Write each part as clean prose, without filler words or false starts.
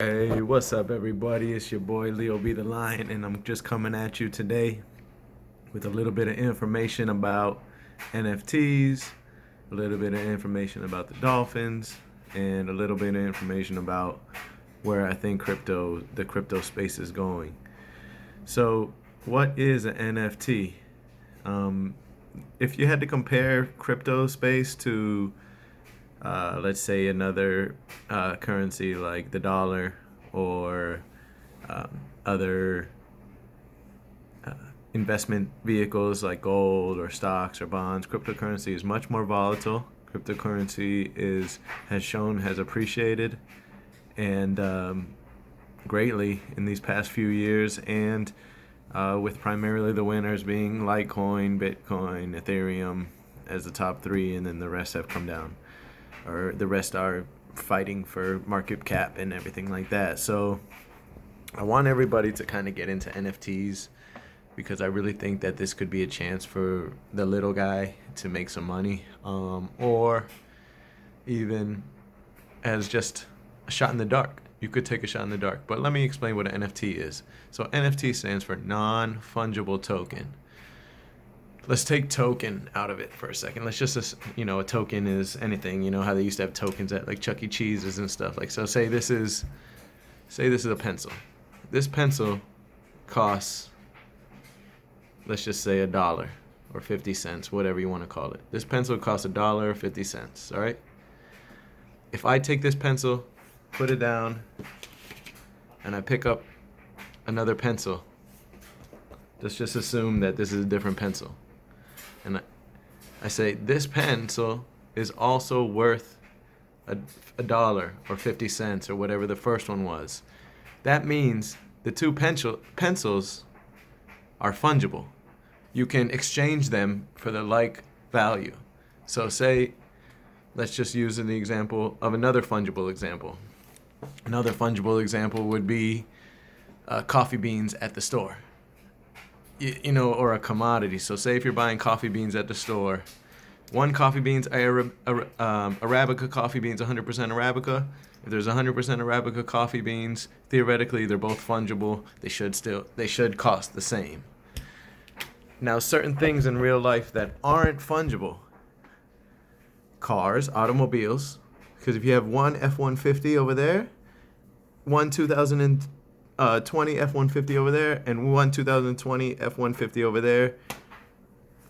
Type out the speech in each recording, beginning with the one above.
Hey, what's up, everybody? It's your boy Leo B the Lion, and I'm just coming at you today with a little bit of information about NFTs, a little bit of information about the Dolphins, and a little bit of information about where I think the crypto space is going. So, what is an NFT? Um, if you had to compare crypto space to let's say another currency like the dollar or other investment vehicles like gold or stocks or bonds, cryptocurrency is much more volatile. Cryptocurrency has appreciated and greatly in these past few years, and with primarily the winners being Litecoin, Bitcoin, Ethereum as the top three, and then the rest have come down, or the rest are fighting for market cap and everything like that. So I want everybody to kind of get into NFTs because I really think that this could be a chance for the little guy to make some money, or even as just a shot in the dark. You could take a shot in the dark. But let me explain what an NFT is. So NFT stands for non-fungible token. Let's take token out of it for a second. Let's just, a token is anything. You know how they used to have tokens at like Chuck E. Cheese's and stuff. Like, so say this is a pencil. This pencil costs, let's just say $1 or 50 cents, whatever you want to call it. This pencil costs $1 or 50 cents. All right. If I take this pencil, put it down, and I pick up another pencil, let's just assume that this is a different pencil. And I say this pencil is also worth $1 or 50 cents or whatever the first one was. That means the two pencils are fungible. You can exchange them for the like value. So let's just use the example of another fungible example. Another fungible example would be coffee beans at the store. Or a commodity. So say if you're buying coffee beans at the store, one coffee beans, Arabica coffee beans, 100% Arabica. If there's 100% Arabica coffee beans, theoretically they're both fungible. They should cost the same. Now, certain things in real life that aren't fungible, cars, automobiles, because if you have one F-150 over there, one 2020 F-150 over there, and one 2020 F-150 over there,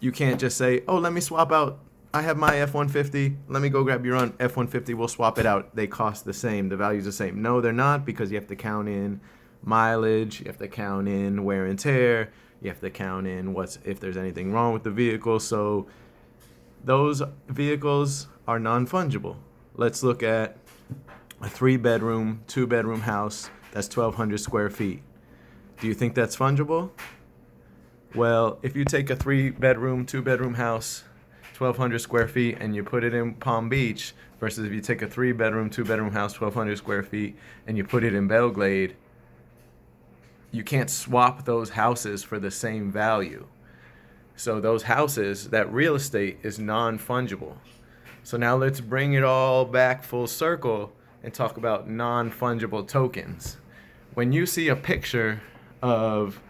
you can't just say, oh, let me swap out. I have my F-150. Let me go grab your own F-150. We'll swap it out. They cost the same. The value's the same. No, they're not, because you have to count in mileage. You have to count in wear and tear. You have to count in if there's anything wrong with the vehicle. So those vehicles are non-fungible. Let's look at a 3-bedroom, 2-bedroom house that's 1,200 square feet. Do you think that's fungible? Well, if you take a 3-bedroom, 2-bedroom house, 1,200 square feet, and you put it in Palm Beach, versus if you take a 3-bedroom, 2-bedroom house, 1,200 square feet, and you put it in Belgrade, you can't swap those houses for the same value. So those houses, that real estate is non-fungible. So now let's bring it all back full circle and talk about non-fungible tokens. When you see a picture of,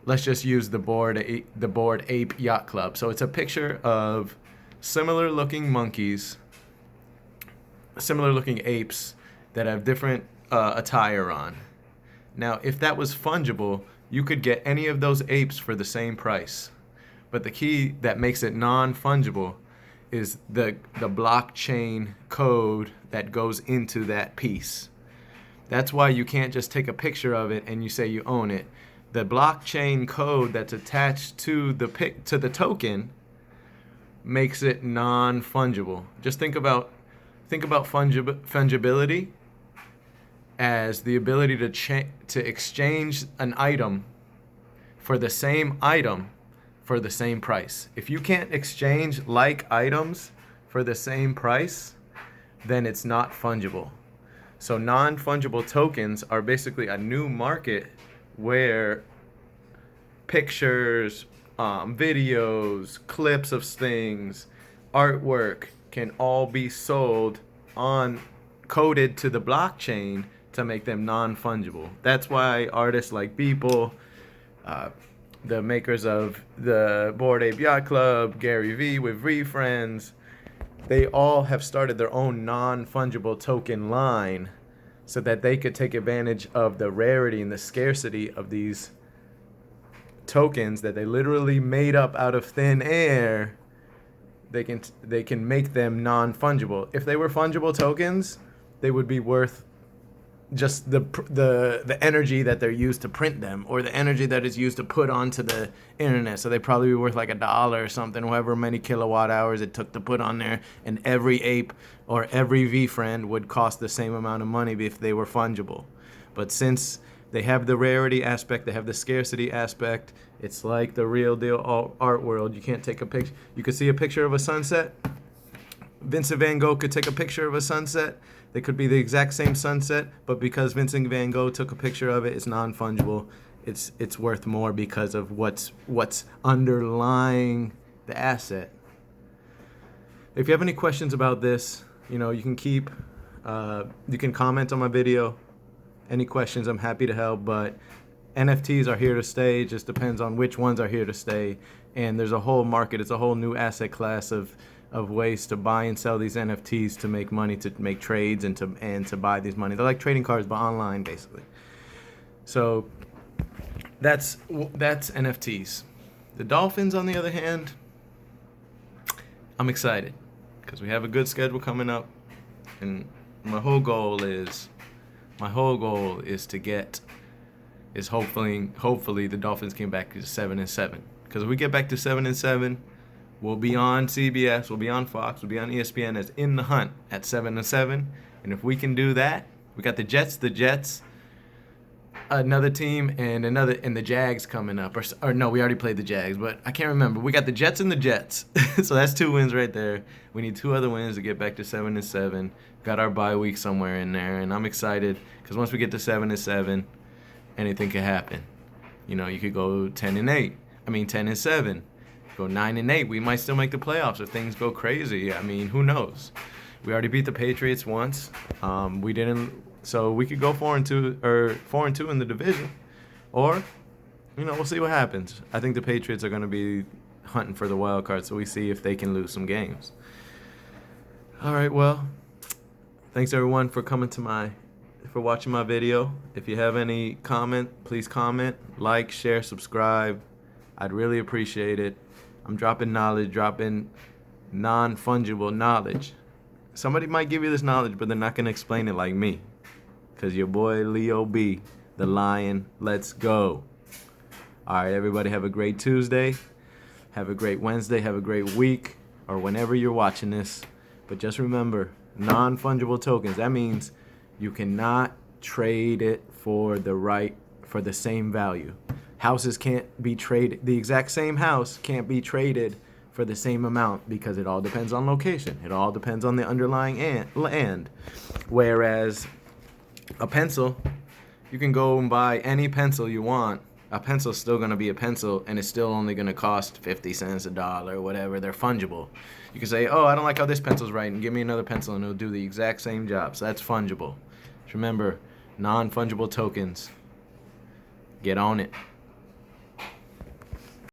let's just use the Bored Ape Yacht Club. So it's a picture of similar looking monkeys, similar looking apes that have different attire on. Now, if that was fungible, you could get any of those apes for the same price. But the key that makes it non-fungible is the blockchain code that goes into that piece. That's why you can't just take a picture of it and you say you own it. The blockchain code that's attached to the token makes it non-fungible. Just think about fungibility as the ability to exchange an item for the same item for the same price. If you can't exchange like items for the same price, then it's not fungible. So non-fungible tokens are basically a new market where pictures, videos, clips of things, artwork can all be sold coded to the blockchain to make them non-fungible. That's why artists like Beeple, the makers of the Bored Ape Yacht Club, Gary Vee with VeeFriends, they all have started their own non-fungible token line so that they could take advantage of the rarity and the scarcity of these tokens that they literally made up out of thin air. They can make them non-fungible. If they were fungible tokens, they would be worth just the energy that they're used to print them, or the energy that is used to put onto the internet. So they'd probably be worth like $1 or something, however many kilowatt hours it took to put on there. And every ape or every VeeFriend would cost the same amount of money if they were fungible. But since they have the rarity aspect, they have the scarcity aspect, it's like the real deal art world. You can't take a picture. You could see a picture of a sunset. Vincent Van Gogh could take a picture of a sunset. They could be the exact same sunset, but because Vincent Van Gogh took a picture of it, it's non-fungible. It's worth more because of what's underlying the asset. If you have any questions about this, you can you can comment on my video. Any questions, I'm happy to help, but NFTs are here to stay. It just depends on which ones are here to stay. And there's a whole market. It's a whole new asset class of ways to buy and sell these NFTs to make money, to make trades, and to buy these money. They're like trading cards, but online, basically. So that's NFTs. The Dolphins, on the other hand, I'm excited because we have a good schedule coming up, and my whole goal is hopefully the Dolphins came back to 7-7. Because if we get back to 7-7, we'll be on CBS, we'll be on Fox, we'll be on ESPN as In the Hunt at 7-7. And if we can do that, we got the Jets, another team, and the Jags coming up. Or no, we already played the Jags, but I can't remember. We got the Jets and the Jets. So that's 2 wins right there. We need 2 other wins to get back to 7-7. Got our bye week somewhere in there, and I'm excited because once we get to 7-7, anything can happen. You could go 10-8. 10-7. Go 9-8. We might still make the playoffs if things go crazy. Who knows? We already beat the Patriots once. We didn't, so we could go 4-2 or 4-2 in the division, or we'll see what happens. I think the Patriots are going to be hunting for the wild card, so we see if they can lose some games. All right, well, thanks everyone for watching my video. If you have any comment, please comment, like, share, subscribe. I'd really appreciate it. I'm dropping knowledge, dropping non-fungible knowledge. Somebody might give you this knowledge, but they're not going to explain it like me. Because your boy Leo B, the Lion, let's go. All right, everybody have a great Tuesday. Have a great Wednesday. Have a great week, or whenever you're watching this. But just remember, non-fungible tokens. That means you cannot trade it for the same value. Houses can't be traded. The exact same house can't be traded for the same amount because it all depends on location. It all depends on the underlying land. Whereas a pencil, you can go and buy any pencil you want. A pencil's still going to be a pencil, and it's still only going to cost 50 cents, $1, whatever. They're fungible. You can say, oh, I don't like how this pencil's writing. Give me another pencil, and it'll do the exact same job. So that's fungible. Just remember, non-fungible tokens. Get on it.